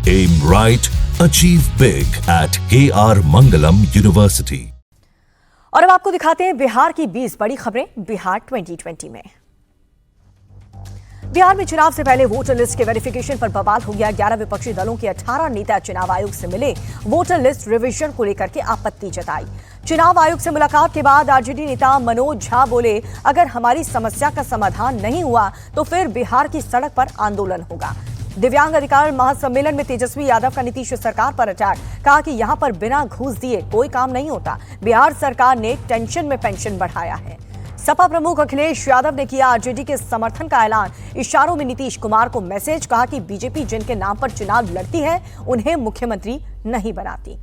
Aim right, achieve big at KR Mangalam University. और अब आपको दिखाते हैं बिहार की 20 बड़ी खबरें बिहार 2020 में। बिहार में चुनाव से पहले वोटर लिस्ट के वेरिफिकेशन पर बवाल हो गया। 11 विपक्षी दलों के 18 नेता चुनाव आयोग से मिले, वोटर लिस्ट रिवीजन को लेकर के आपत्ति जताई। चुनाव आयोग से मुलाकात के बाद आरजेडी नेता मनोज झा बोले, अगर हमारी समस्या का समाधान नहीं हुआ तो फिर बिहार की सड़क पर आंदोलन होगा। दिव्यांग अधिकार महासम्मेलन में तेजस्वी यादव का नीतीश सरकार पर अटैक, कहा कि यहां पर बिना घूस दिए कोई काम नहीं होता। बिहार सरकार ने टेंशन में पेंशन बढ़ाया है। सपा प्रमुख अखिलेश यादव ने किया आरजेडी के समर्थन का ऐलान। इशारों में नीतीश कुमार को मैसेज, कहा कि बीजेपी जिनके नाम पर चुनाव लड़ती है उन्हें मुख्यमंत्री नहीं बनाती।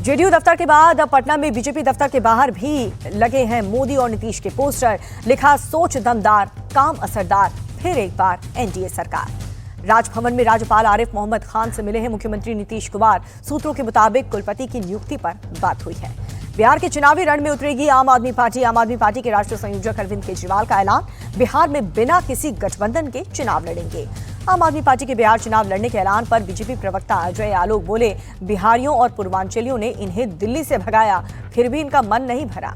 जेडीयू दफ्तर के बाद अब पटना में बीजेपी दफ्तर के बाहर भी लगे हैं मोदी और नीतीश के पोस्टर। लिखा, सोच दमदार, काम असरदार, फिर एक बार एनडीए सरकार। राजभवन में राज्यपाल आरिफ मोहम्मद खान से मिले हैं मुख्यमंत्री नीतीश कुमार। सूत्रों के मुताबिक कुलपति की नियुक्ति पर बात हुई है। बिहार के चुनावी रण में उतरेगी आम आदमी पार्टी। आम आदमी पार्टी के राष्ट्रीय संयोजक अरविंद केजरीवाल का ऐलान, बिहार में बिना किसी गठबंधन के चुनाव लड़ेंगे। आम आदमी पार्टी के बिहार चुनाव लड़ने के ऐलान पर बीजेपी प्रवक्ता अजय आलोक बोले, बिहारियों और पूर्वांचलियों ने इन्हें दिल्ली से भगाया, फिर भी इनका मन नहीं भरा।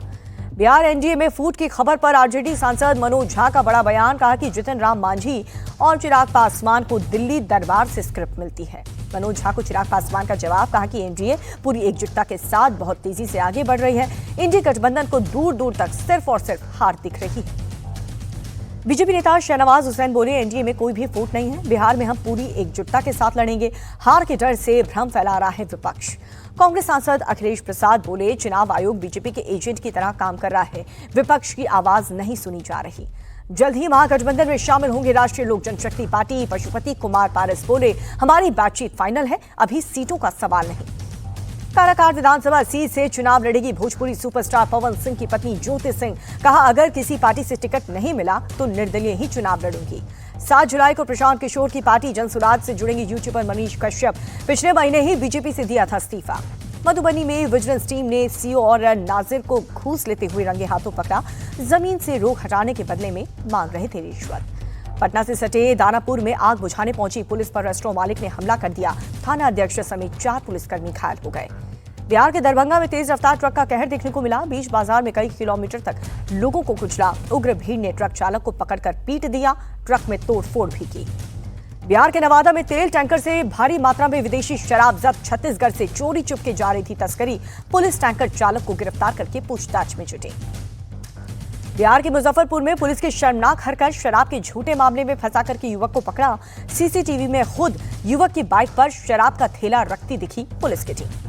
बिहार एनडीए में फूट की खबर पर आरजेडी सांसद मनोज झा का बड़ा बयान, कहा कि जितन राम मांझी और चिराग पासवान को दिल्ली दरबार से स्क्रिप्ट मिलती है। मनोज झा को चिराग पासवान का जवाब, कहा कि एनडीए पूरी एकजुटता के साथ बहुत तेजी से आगे बढ़ रही है। इंडी गठबंधन को दूर दूर तक सिर्फ और सिर्फ हार दिख रही है। बीजेपी नेता शहनवाज हुसैन बोले, एनडीए में कोई भी फूट नहीं है, बिहार में हम पूरी एकजुटता के साथ लड़ेंगे। हार के डर से भ्रम फैला रहा है विपक्ष। कांग्रेस सांसद अखिलेश प्रसाद बोले, चुनाव आयोग बीजेपी के एजेंट की तरह काम कर रहा है, विपक्ष की आवाज नहीं सुनी जा रही। जल्द ही महागठबंधन में शामिल होंगे राष्ट्रीय लोक जनशक्ति पार्टी। पशुपति कुमार पारस बोले, हमारी बातचीत फाइनल है, अभी सीटों का सवाल नहीं। काराकाट विधानसभा सीट से चुनाव लड़ेगी भोजपुरी सुपरस्टार पवन सिंह की पत्नी ज्योति सिंह। कहा, अगर किसी पार्टी से टिकट नहीं मिला तो निर्दलीय ही चुनाव लड़ूंगी। 7 जुलाई को प्रशांत किशोर की पार्टी जनसुराज से जुड़ेंगे यूट्यूबर मनीष कश्यप। पिछले महीने ही बीजेपी से दिया था इस्तीफा। मधुबनी में विजिलेंस टीम ने सीओ और नाजिर को घूस लेते हुए रंगे हाथों पकड़ा। जमीन से रोक हटाने के बदले में मांग रहे थे रिश्वत। पटना से सटे दानापुर में आग बुझाने पहुंची पुलिस पर रेस्टोरेंट मालिक ने हमला कर दिया। थाना अध्यक्ष समेत 4 पुलिसकर्मी घायल हो गए। बिहार के दरभंगा में तेज रफ्तार ट्रक का कहर देखने को मिला। बीच बाजार में कई किलोमीटर तक लोगों को कुचला। उग्र भीड़ ने ट्रक चालक को पकड़कर पीट दिया। ट्रक में तोड़फोड़ भी की। बिहार के नवादा में तेल टैंकर से भारी मात्रा में विदेशी शराब जब्त। छत्तीसगढ़ से चोरी चुपके जा रही थी तस्करी। पुलिस टैंकर चालक को गिरफ्तार करके पूछताछ में जुटी। बिहार के मुजफ्फरपुर में पुलिस की शर्मनाक हरकत, शराब के झूठे मामले में फंसा करके युवक को पकड़ा। सीसीटीवी में खुद युवक की बाइक पर शराब का थैला रखती दिखी पुलिस की टीम।